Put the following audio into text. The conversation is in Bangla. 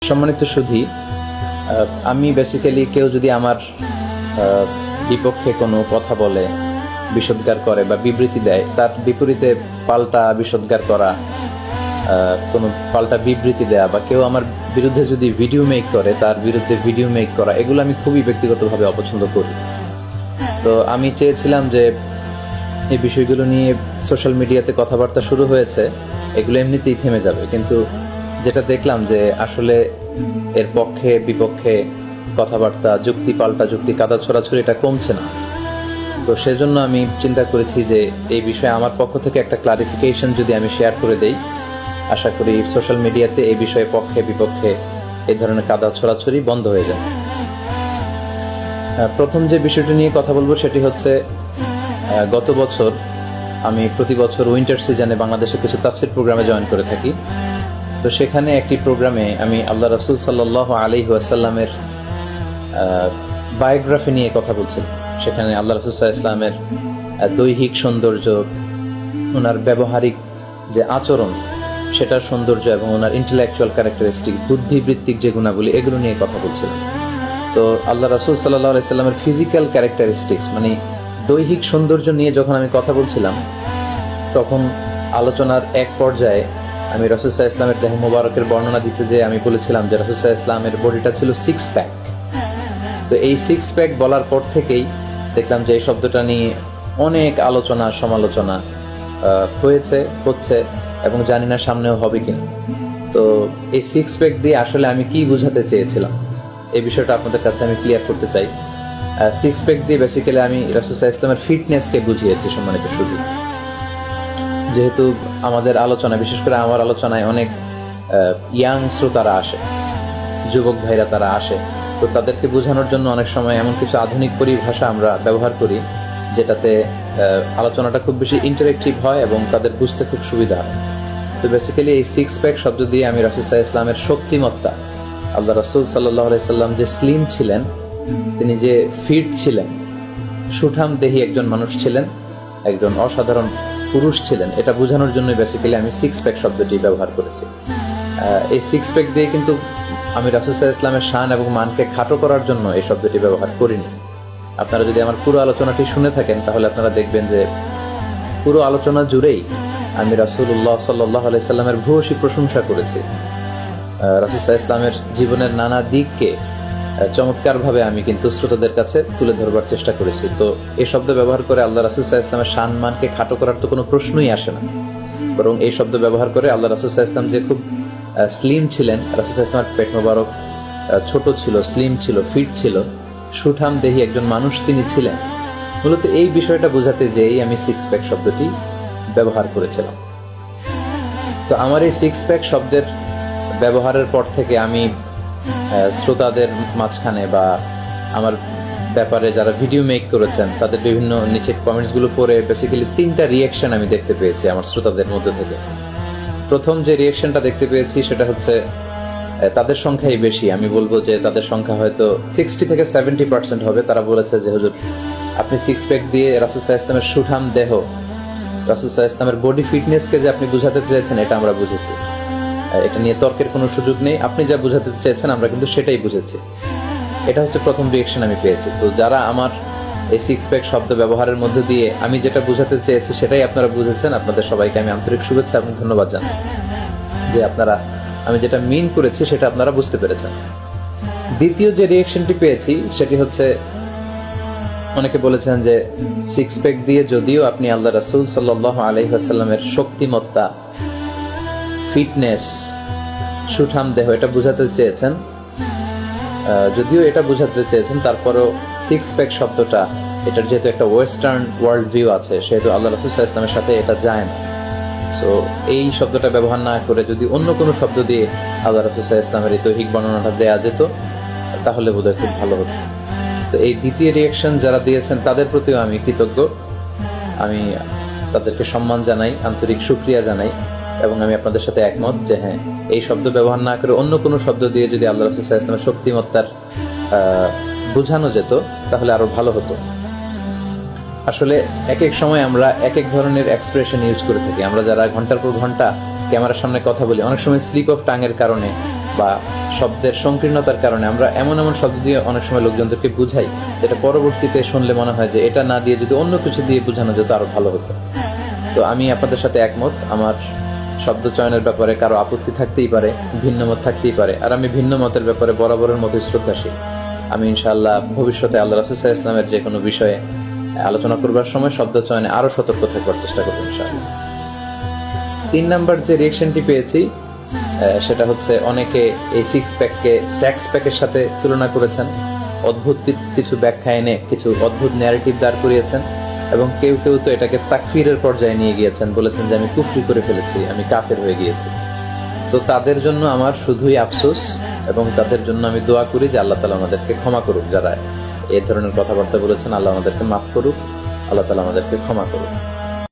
সম্মানিত সুধী, আমি বেসিক্যালি কেউ যদি আমার বিপক্ষে কোনো কথা বলে, বিষোদ্গার করে বা বিবৃতি দেয়, তার বিপরীতে পাল্টা বিষোদ্গার করা, কোনো পাল্টা বিবৃতি দেয়া, বা কেউ আমার বিরুদ্ধে যদি ভিডিও মেক করে তার বিরুদ্ধে ভিডিও মেক করা, এগুলো আমি খুবই ব্যক্তিগতভাবে অপছন্দ করি। তো আমি চেয়েছিলাম যে এই বিষয়গুলো নিয়ে সোশ্যাল মিডিয়াতে কথাবার্তা শুরু হয়েছে, এগুলো এমনিতেই থেমে যাবে, কিন্তু যেটা দেখলাম যে আসলে এর পক্ষে বিপক্ষে কথাবার্তা, যুক্তি পাল্টা যুক্তি, কাদা ছোড়াছুড়ি, এটা কমছে না। তো সেজন্য আমি চিন্তা করেছি যে এই বিষয়ে আমার পক্ষ থেকে একটা ক্লারিফিকেশন যদি আমি শেয়ার করে দেই, আশা করি সোশ্যাল মিডিয়াতে এই বিষয়ে পক্ষে বিপক্ষে এই ধরনের কাদা ছোড়াছুড়ি বন্ধ হয়ে যায়। প্রথম যে বিষয়টি নিয়ে কথা বলবো সেটি হচ্ছে, গত বছর আমি প্রতি বছর উইন্টার সিজনে বাংলাদেশে কিছু তাফসির প্রোগ্রামে জয়েন করে থাকি। তো সেখানে একটি প্রোগ্রামে আমি আল্লাহ রাসূল সাল্লাল্লাহু আলাইহি ওয়াসাল্লামের বায়োগ্রাফি নিয়ে কথা বলছিলাম। সেখানে আল্লাহ রাসূল সাল্লাল্লাহু আলাইহি ওয়াসাল্লামের দৈহিক সৌন্দর্য, ওনার ব্যবহারিক যে আচরণ সেটার সৌন্দর্য, এবং ওনার ইন্টেলেকচুয়াল ক্যারেক্টারিস্টিক, বুদ্ধিবৃত্তিক যে গুণাবলী, এগুলো নিয়ে কথা বলছিলাম। তো আল্লাহ রাসূল সাল্লাল্লাহু আলাইহি ওয়াসাল্লামের ফিজিক্যাল ক্যারেক্টারিস্টিক্স, মানে দৈহিক সৌন্দর্য নিয়ে যখন আমি কথা বলছিলাম, তখন আলোচনার এক পর্যায়ে আমি রাসূল সাল্লাল্লাহু আলাইহি ওয়াসাল্লামের দেহ মোবারকের বর্ণনা দিতে যেয়ে আমি বলেছিলাম যে রাসূল সাল্লাল্লাহু আলাইহি ওয়াসাল্লামের বডিটা ছিল 6 প্যাক। তো এই 6 প্যাক বলার পর থেকেই দেখলাম যে এই শব্দটা নিয়ে অনেক আলোচনা সমালোচনা হচ্ছে, এবং জানি না সামনেও হবে কিনা। তো এই 6 প্যাক দিয়ে আসলে আমি কি বোঝাতে চেয়েছিলাম, এই বিষয়টা আপনাদের কাছে আমি ক্লিয়ার করতে চাই। 6 প্যাক দিয়ে বেসিক্যালি আমি রাসূল সাল্লাল্লাহু আলাইহি ওয়াসাল্লামের ফিটনেসকে বুঝিয়েছি। সম্মানিত সুধী, যেহেতু আমাদের আলোচনা, বিশেষ করে আমার আলোচনায় অনেক ইয়াং শ্রোতারা আসে, যুবক ভাইরা তারা আসে, তো তাদেরকে বোঝানোর জন্য অনেক সময় এমন কিছু আধুনিক পরিভাষা আমরা ব্যবহার করি যেটাতে আলোচনাটা খুব বেশি ইন্টারেক্টিভ হয় এবং তাদের বুঝতে খুব সুবিধা হয়। তো বেসিক্যালি এই 6 প্যাক শব্দ দিয়ে আমি রাসূল সাল্লাল্লাহু আলাইহি ওয়াসাল্লামের শক্তিমত্তা, আল্লাহ রাসূল সাল্লাল্লাহু আলাইহি ওয়াসাল্লাম যে স্লিম ছিলেন, তিনি যে ফিট ছিলেন, সুঠাম দেহী একজন মানুষ ছিলেন, একজন অসাধারণ পুরুষ ছিলেন, এটা বোঝানোর জন্য বেসিক্যালি আমি 6 প্যাক শব্দটি ব্যবহার করেছি। এই 6 প্যাক দিয়ে কিন্তু আমি রাসূল সাল্লাল্লাহু আলাইহি ওয়াসাল্লামের শান এবং মানকে খাটো করার জন্য এই শব্দটি ব্যবহার করিনি। আপনারা যদি আমার পুরো আলোচনাটি শুনে থাকেন তাহলে আপনারা দেখবেন যে পুরো আলোচনা জুড়েই আমি রাসূলুল্লাহ সাল্লাল্লাহু আলাইহি ওয়াসাল্লামের ভূয়সী প্রশংসা করেছি। রাসূল সাল্লাল্লাহু আলাইহি ওয়াসাল্লামের জীবনের নানা দিককে চমৎকারভাবে আমি কিন্তু শ্রোতাদের কাছে তুলে ধরবার চেষ্টা করেছি। তো এই শব্দ ব্যবহার করে আল্লাহ রাসূল সাল্লাল্লাহু আলাইহি ওয়াসাল্লামের শান মানকে খাটো করার তো কোনো প্রশ্নই আসে না, বরং এই শব্দ ব্যবহার করে আল্লাহ রাসূল সাল্লাল্লাহু আলাইহি ওয়াসাল্লাম যে খুব স্লিম ছিলেন, রাসূল সাল্লাল্লাহু আলাইহি ওয়াসাল্লামের পেট মোবারক ছোট ছিল, স্লিম ছিল, ফিট ছিল, সুঠাম দেহী একজন মানুষ তিনি ছিলেন, মূলত এই বিষয়টা বোঝাতে যেই আমি 6 প্যাক শব্দটি ব্যবহার করেছিলাম। তো আমার এই 6 প্যাক শব্দের ব্যবহারের পর থেকে আমি শ্রোতাদের মাঝখানে বা আমার ব্যাপারে যারা ভিডিও মেক করেছেন তাদের বিভিন্ন নিচের কমেন্টসগুলো পড়ে বেসিক্যালি 3টা রিয়াকশন আমি দেখতে পেয়েছি আমার শ্রোতাদের মধ্যে থেকে। প্রথম যে রিয়াকশনটা দেখতে পেয়েছি সেটা হচ্ছে, তাদের সংখ্যাই বেশি, আমি বলবো যে তাদের সংখ্যা হয়তো 60 থেকে 70% হবে। তারা বলেছে যে হুজুর, আপনি 6 প্যাক দিয়ে রাসূল সাল্লাল্লাহু আলাইহি ওয়াসাল্লামের সুঠাম দেহ, রাসূল সাল্লাল্লাহু আলাইহি ওয়াসাল্লামের বডি ফিটনেসকে যে আপনি বুঝাতে চেয়েছেন, এটা আমরা বুঝেছি, এটা নিয়ে তর্কের কোনো সুযোগ নেই, আপনি যা বুঝাতে চেয়েছেন আমরা কিন্তু সেটাই বুঝেছি। এটা হচ্ছে প্রথম রিয়াকশন আমি পেয়েছি। তো যারা আমার এই 6 প্যাক শব্দ ব্যবহারের মধ্য দিয়ে আমি যেটা বুঝাতে চেয়েছি সেটাই আপনারা বুঝেছেন, আপনাদের সবাইকে আমি আন্তরিক শুভেচ্ছা এবং ধন্যবাদ জানাই যে আপনারা আমি যেটা মিন করেছি সেটা আপনারা বুঝতে পেরেছেন। দ্বিতীয় যে রিয়াকশনটি পেয়েছি সেটি হচ্ছে, অনেকে বলেছেন যে 6 প্যাক দিয়ে যদিও আপনি আল্লাহ রাসূল সাল্লাল্লাহু আলাইহি ওয়াসাল্লামের শক্তিমত্তা, ফিটনেস, সুঠাম দেহ এটা বুঝাতে চেয়েছেন, যদিও এটা বুঝাতে চেয়েছেন, তারপরেও 6 প্যাক শব্দটা, এটার যেহেতু একটা ওয়েস্টার্ন ওয়ার্ল্ড ভিউ আছে, সেহেতু আল্লাহ রাসূল সাল্লাল্লাহু আলাইহি ওয়াসাল্লামের সাথে এটা যায় না। সো এই শব্দটা ব্যবহার না করে যদি অন্য কোনো শব্দ দিয়ে আল্লাহ রাসূল সাল্লাল্লাহু আলাইহি ওয়াসাল্লামের এই দৈহিক বর্ণনাটা দেওয়া যেত তাহলে বোধহয় খুব ভালো হতো। তো এই দ্বিতীয় রিয়াকশন যারা দিয়েছেন তাদের প্রতিও আমি কৃতজ্ঞ, আমি তাদেরকে সম্মান জানাই, আন্তরিক শুকরিয়া জানাই, এবং আমি আপনাদের সাথে একমত যে হ্যাঁ, এই শব্দ ব্যবহার না করে অন্য কোনো শব্দ দিয়ে যদি আল্লাহ রাসূল সাল্লাল্লাহু আলাইহি ওয়াসাল্লামের শক্তিমত্তার বোঝানো যেত তাহলে আরো ভালো হতো। আসলে এক এক সময় আমরা এক এক ধরনের এক্সপ্রেশন ইউজ করে থাকি। আমরা যারা ঘন্টার পর ঘন্টা ক্যামেরার সামনে কথা বলি, অনেক সময় স্লিপ অফ টাঙের কারণে বা শব্দের সংকীর্ণতার কারণে আমরা এমন এমন শব্দ দিয়ে অনেক সময় লোকজনদেরকে বুঝাই, যেটা পরবর্তীতে শুনলে মনে হয় যে এটা না দিয়ে যদি অন্য কিছু দিয়ে বোঝানো যেত আরো ভালো হতো। তো আমি আপনাদের সাথে একমত। আমার শব্দ চয়নের ব্যাপারে কারো আপত্তি থাকতেই পারে, ভিন্ন মত থাকতেই পারে, আর আমি ভিন্ন মতের ব্যাপারে বরাবরের মতোই শ্রদ্ধাশীল। আমি ইনশাআল্লাহ ভবিষ্যতে আল্লাহ রাসূল সাল্লাল্লাহু আলাইহি ওয়াসাল্লামের যে কোনো বিষয়ে আলোচনা করবার সময় শব্দ চয়নে আরো সতর্ক থাকবার চেষ্টা করবো ইনশাআল্লাহ। 3 নাম্বার যে রিয়েকশনটি পেয়েছি সেটা হচ্ছে অনেকে এই 6 প্যাককে সেক্স প্যাকের সাথে তুলনা করেছেন, অদ্ভুত কিছু ব্যাখ্যা এনে কিছু অদ্ভুত ন্যারেটিভ দাঁড় করিয়েছেন, এবং কেউ কেউ তো এটাকে তাকফিরের পর্যায়ে নিয়ে গিয়েছেন, বলেছেন যে আমি কুফরি করে ফেলেছি, আমি কাফের হয়ে গিয়েছি। তো তাদের জন্য আমার শুধুই আফসোস, এবং তাদের জন্য আমি দোয়া করি যে আল্লাহ তাআলা আমাদেরকে ক্ষমা করুক। যারা এই ধরনের কথাবার্তা বলেছেন, আল্লাহ আমাদেরকে মাফ করুক, আল্লাহ তাআলা আমাদেরকে ক্ষমা করুক।